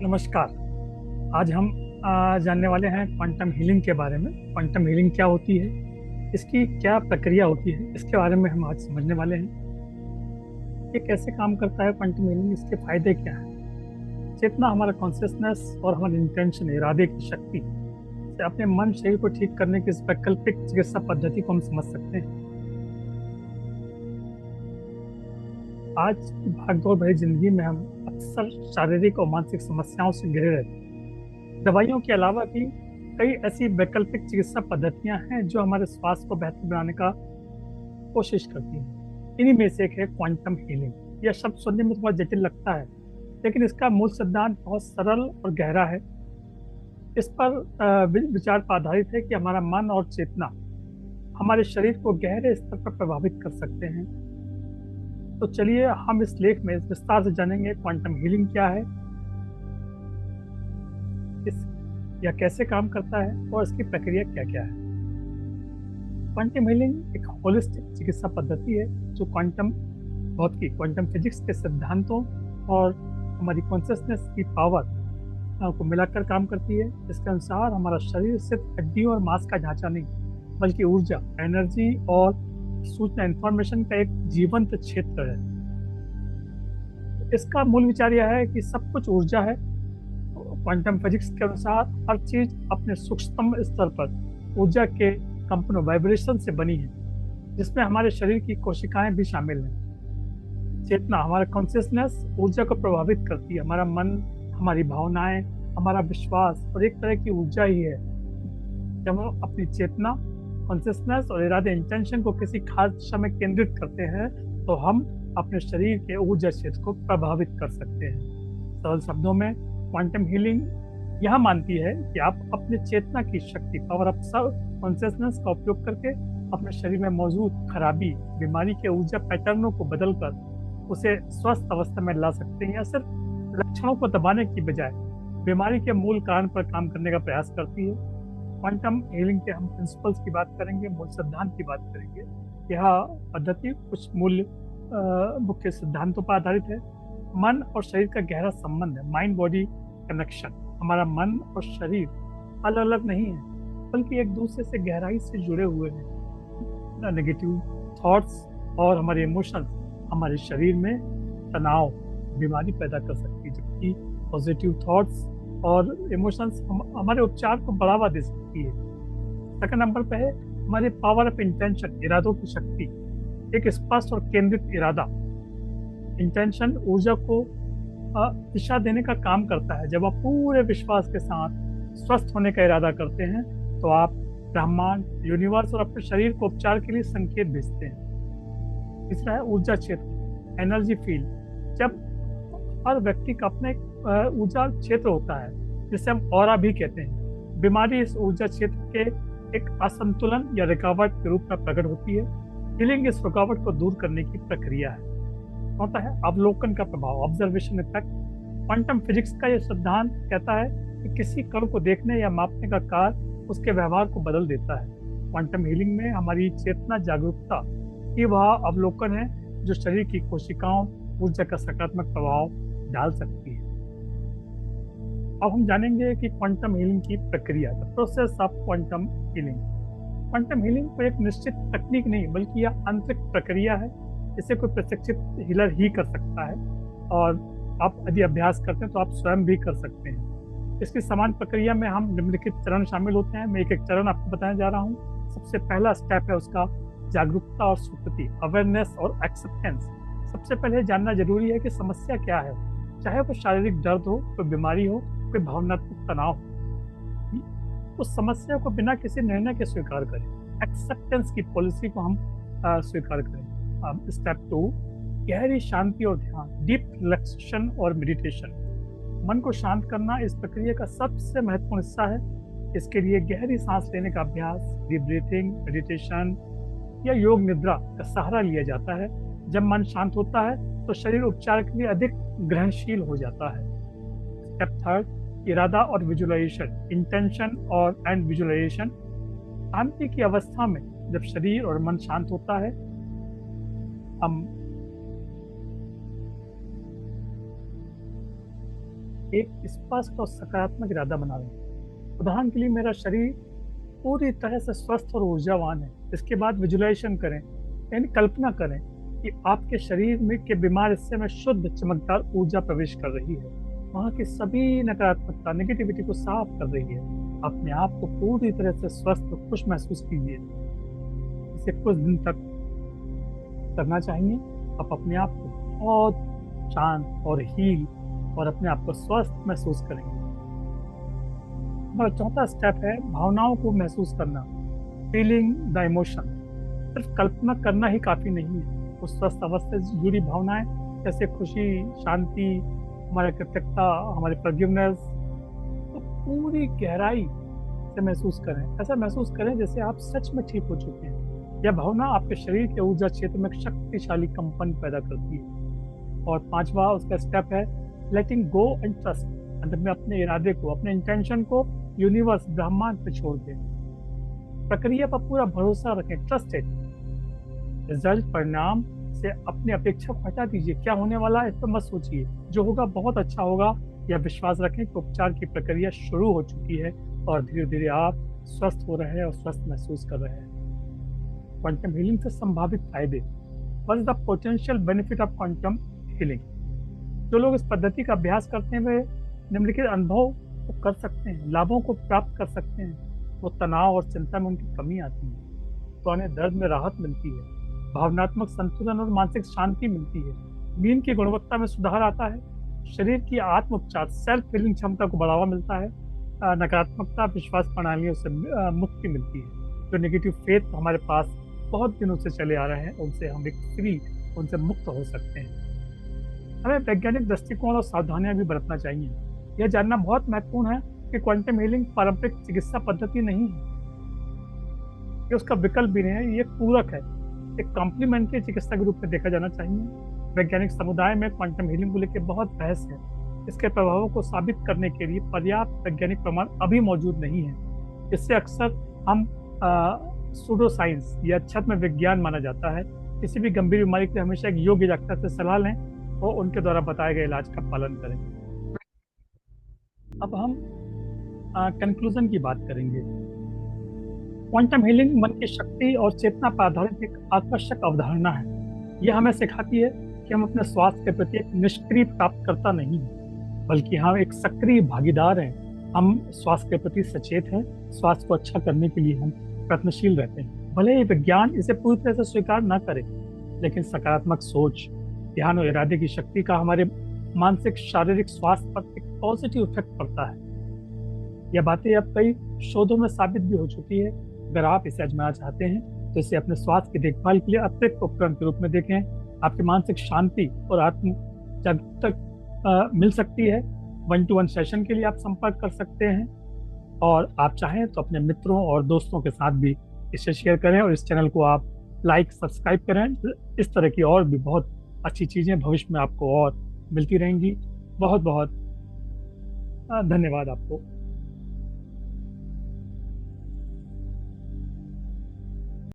नमस्कार। आज हम जानने वाले हैं क्वांटम हीलिंग के बारे में। क्वांटम हीलिंग क्या होती है, इसकी क्या प्रक्रिया होती है, इसके बारे में हम आज समझने वाले हैं। ये कैसे काम करता है क्वांटम हीलिंग, इसके फायदे क्या हैं। चेतना हमारा कॉन्शियसनेस और हमारे इंटेंशन, इरादे की शक्ति से अपने मन शरीर को ठीक करने की इस वैकल्पिक चिकित्सा पद्धति को हम समझ सकते हैं। आज की भागदौड़ भरी जिंदगी में हम अक्सर शारीरिक और मानसिक समस्याओं से घिरे रहते हैं। दवाइयों के अलावा भी कई ऐसी वैकल्पिक चिकित्सा पद्धतियां हैं जो हमारे स्वास्थ्य को बेहतर बनाने का कोशिश करती हैं। इन्हीं में से एक है क्वांटम हीलिंग। यह शब्द सुनने में थोड़ा जटिल लगता है, लेकिन इसका मूल सिद्धांत बहुत सरल और गहरा है। इस पर विचार पर आधारित है कि हमारा मन और चेतना हमारे शरीर को गहरे स्तर पर प्रभावित कर सकते हैं। तो चलिए हम इस लेख में विस्तार से जानेंगे क्वांटम हीलिंग क्या है, इस यह कैसे काम करता है और इसकी प्रक्रिया क्या क्या है। क्वांटम हीलिंग एक होलिस्टिक चिकित्सा पद्धति है जो क्वांटम भौतिकी, क्वांटम फिजिक्स के सिद्धांतों और हमारी कॉन्शियसनेस की पावर को मिलाकर काम करती है। इसके अनुसार हमारा शरीर सिर्फ हड्डियों और मांस का ढांचा नहीं, बल्कि ऊर्जा, एनर्जी और सूचना, इंफॉर्मेशन का एक जीवंत क्षेत्र है। इसका मूल विचार यह है कि सब कुछ ऊर्जा है। क्वांटम फिजिक्स के अनुसार हर चीज अपने सूक्ष्मतम स्तर पर ऊर्जा के कंपनों, वाइब्रेशन से बनी है, जिसमें हमारे शरीर की कोशिकाएं भी शामिल हैं। चेतना, हमारा कॉन्शियसनेस ऊर्जा को प्रभावित करती है। हमारा मन, हमारी भावनाएं, हमारा विश्वास और एक तरह की ऊर्जा ही है। जब हम अपनी चेतना, कॉन्शियसनेस और इरादे, इंटेंशन को किसी खास दिशा में केंद्रित करते हैं, तो हम अपने शरीर के ऊर्जा क्षेत्र को प्रभावित कर सकते हैं। सरल शब्दों में, क्वांटम हीलिंग यह मानती है कि आप अपने चेतना की शक्ति, पावर ऑफ कॉन्शियसनेस का उपयोग करके अपने शरीर में मौजूद खराबी, बीमारी के ऊर्जा पैटर्नों को बदलकर उसे स्वस्थ अवस्था में ला सकते हैं, या सिर्फ लक्षणों को दबाने की बजाय बीमारी के मूल कारण पर काम करने का प्रयास करती है। क्वांटम हीलिंग के हम प्रिंसिपल्स की बात करेंगे, मूल सिद्धांत की बात करेंगे। यह पद्धति कुछ मुख्य सिद्धांतों पर आधारित है। मन और शरीर का गहरा संबंध है, माइंड बॉडी कनेक्शन। हमारा मन और शरीर अलग अलग नहीं है, बल्कि एक दूसरे से गहराई से जुड़े हुए हैं। नेगेटिव थॉट्स और हमारे इमोशंस हमारे शरीर में तनाव, बीमारी पैदा कर सकती है, जबकि पॉजिटिव थॉट्स और इमोशंस हमारे उपचार को बढ़ावा दे सकती है। सेकंड नंबर पे है हमारे पावर ऑफ इंटेंशन, इरादों की शक्ति। एक स्पष्ट और केंद्रित इरादा, इंटेंशन ऊर्जा को दिशा देने का काम करता है। जब आप पूरे विश्वास के साथ स्वस्थ होने का इरादा करते हैं, तो आप ब्रह्मांड, यूनिवर्स और अपने शरीर को उपचार के लिए संकेत भेजते हैं। तीसरा है ऊर्जा क्षेत्र, एनर्जी फील्ड। जब हर व्यक्ति का अपना एक ऊर्जा क्षेत्र होता है, जिसे हम ऑरा भी कहते हैं। बीमारी इस ऊर्जा क्षेत्र के एक असंतुलन या रुकावट के रूप में प्रकट होती है। हीलिंग इस रुकावट को दूर करने की प्रक्रिया है। होता है अवलोकन का प्रभाव, ऑब्जर्वेशन इफेक्ट। क्वांटम फिजिक्स का यह सिद्धांत कहता है कि किसी कण को देखने या मापने का कार्य उसके व्यवहार को बदल देता है। क्वांटम हीलिंग में हमारी चेतना, जागरूकता ही वह अवलोकन है जो शरीर की कोशिकाओं, ऊर्जा का सकारात्मक प्रभाव डाल सकती है। अब हम जानेंगे कि क्वांटम हीलिंग की प्रक्रिया, the process of quantum healing. Quantum healing को एक निश्चित तकनीक नहीं, बल्कि यह आंतरिक प्रक्रिया है। इसे कोई प्रशिक्षित हीलर ही कर सकता है, और आप यदि अभ्यास करते हैं तो आप स्वयं भी कर सकते हैं। इसकी समान प्रक्रिया में हम निम्नलिखित चरण शामिल होते हैं। मैं एक एक चरण आपको बताने जा रहा हूँ। सबसे पहला स्टेप है उसका जागरूकता और स्वीकृति, अवेयरनेस और एक्सेप्टेंस। सबसे पहले जानना जरूरी है कि समस्या क्या है। चाहे वो शारीरिक दर्द हो, कोई बीमारी हो, कोई भावनात्मक तनाव हो, उस समस्या को बिना किसी निर्णय के स्वीकार करें। एक्सेप्टेंस की पॉलिसी को हम स्वीकार करें। स्टेप 2, गहरी शांति और ध्यान, डीप रिलैक्सेशन और मेडिटेशन। मन को शांत करना इस प्रक्रिया का सबसे महत्वपूर्ण हिस्सा है। इसके लिए गहरी सांस लेने का अभ्यास, डीप ब्रीथिंग, मेडिटेशन या योग निद्रा का सहारा लिया जाता है। जब मन शांत होता है तो शरीर उपचार के लिए अधिक ग्रहणशील हो जाता है। स्टेप 3, इरादा और विजुअलाइजेशन, इंटेंशन और एंड विजुअलाइजेशन। शांति की अवस्था में जब शरीर और मन शांत होता है, हम एक स्पष्ट और सकारात्मक इरादा बना लें। उदाहरण के लिए, मेरा शरीर पूरी तरह से स्वस्थ और ऊर्जावान है। इसके बाद विजुलाइजेशन करें, यानी कल्पना करें कि आपके शरीर में के बीमार हिस्से में शुद्ध चमकदार ऊर्जा प्रवेश कर रही है, वहाँ की सभी नकारात्मकता नेगेटिविटी को साफ कर रही है। अपने आप को पूरी तरह से स्वस्थ और खुश महसूस कीजिए। इसे कुछ दिन तक करना चाहिए। आप अपने आप को बहुत शांत और हील और अपने आप को स्वस्थ महसूस करेंगे। हमारा चौथा स्टेप है भावनाओं को महसूस करना, फीलिंग द इमोशन। सिर्फ कल्पना करना ही काफी नहीं है। उस स्वस्थ अवस्था से जुड़ी भावनाएं जैसे खुशी, शांति, हमारी कृतज्ञता, हमारी फॉरगिवनेस, तो पूरी गहराई से महसूस करें। ऐसा महसूस करें जैसे आप सच में ठीक हो चुके हैं। यह भावना आपके शरीर के ऊर्जा क्षेत्र में एक शक्तिशाली कंपन पैदा करती है। और पांचवा उसका स्टेप है लेटिंग गो एंड ट्रस्ट। अंत में अपने इरादे को, अपने इंटेंशन को यूनिवर्स, ब्रह्मांड पे छोड़ दें। प्रक्रिया पर पूरा भरोसा रखें, ट्रस्ट इट। रिजल्ट, परिणाम से अपनी अपेक्षा को हटा दीजिए। क्या होने वाला है इस पर मत सोचिए, जो होगा बहुत अच्छा होगा। यह विश्वास रखें कि उपचार की प्रक्रिया शुरू हो चुकी है और धीरे धीरे आप स्वस्थ हो रहे हैं और स्वस्थ महसूस कर रहे हैं। क्वांटम हीलिंग से संभावित फायदे। What is the potential benefit of quantum healing? जो लोग इस पद्धति का अभ्यास करते हैं वे निम्नलिखित अनुभव को कर सकते हैं, लाभों को प्राप्त कर सकते हैं। वो तनाव और चिंता में उनकी कमी आती है, तो उन्हें दर्द में राहत मिलती है, भावनात्मक संतुलन और मानसिक शांति मिलती है, नींद की गुणवत्ता में सुधार आता है, शरीर की आत्म उपचार सेल्फ हीलिंग क्षमता को बढ़ावा मिलता है, नकारात्मकता विश्वास प्रणालियों से मुक्ति मिलती है। जो नेगेटिव फेथ हमारे पास बहुत दिनों से चले आ रहे हैं, उनसे हम एक फ्री, उनसे मुक्त हो सकते हैं। हमें वैज्ञानिक दृष्टिकोण और सावधानियां भी बरतना चाहिए। यह जानना बहुत महत्वपूर्ण है कि क्वांटम हीलिंग पारंपरिक चिकित्सा पद्धति नहीं है, ये उसका विकल्प भी नहीं है, ये पूरक है। एक कॉम्प्लीमेंट्री चिकित्सा के रूप में देखा जाना चाहिए। वैज्ञानिक समुदाय में क्वांटम हीलिंग को लेकर बहुत बहस है। इसके प्रभावों को साबित करने के लिए पर्याप्त वैज्ञानिक प्रमाण अभी मौजूद नहीं है। इससे अक्सर हम सूडो साइंस या छद्म में विज्ञान माना जाता है। किसी भी गंभीर बीमारी के लिए हमेशा एक योग्य डॉक्टर से सलाह लें और उनके द्वारा बताए गए इलाज का पालन करें। अब हम कंक्लूजन की बात करेंगे। क्वांटम हीलिंग मन की शक्ति और चेतना पर आधारित एक आकर्षक अवधारणा है। यह हमें सिखाती है कि हम अपने स्वास्थ्य के प्रति एक निष्क्रिय प्राप्तकर्ता नहीं हैं, बल्कि हम एक सक्रिय भागीदार हैं। हम स्वास्थ्य के प्रति सचेत हैं, स्वास्थ्य को अच्छा करने के लिए हम प्रयत्नशील रहते हैं। भले ही विज्ञान इसे पूरी तरह से स्वीकार न करे, लेकिन सकारात्मक सोच, ध्यान और इरादे की शक्ति का हमारे मानसिक शारीरिक स्वास्थ्य पर एक पॉजिटिव इफेक्ट पड़ता है। यह बातें अब कई शोधों में साबित भी हो चुकी है। अगर आप इसे आजमाना चाहते हैं तो इसे अपने स्वास्थ्य की देखभाल के लिए अतिरिक्त उपकरण के रूप में देखें। आपकी मानसिक शांति और आत्म जागरूकता मिल सकती है। 1-to-1 सेशन के लिए आप संपर्क कर सकते हैं, और आप चाहें तो अपने मित्रों और दोस्तों के साथ भी इसे शेयर करें और इस चैनल को आप लाइक, सब्सक्राइब करें। इस तरह की और भी बहुत अच्छी चीज़ें भविष्य में आपको और मिलती रहेंगी। बहुत बहुत धन्यवाद आपको।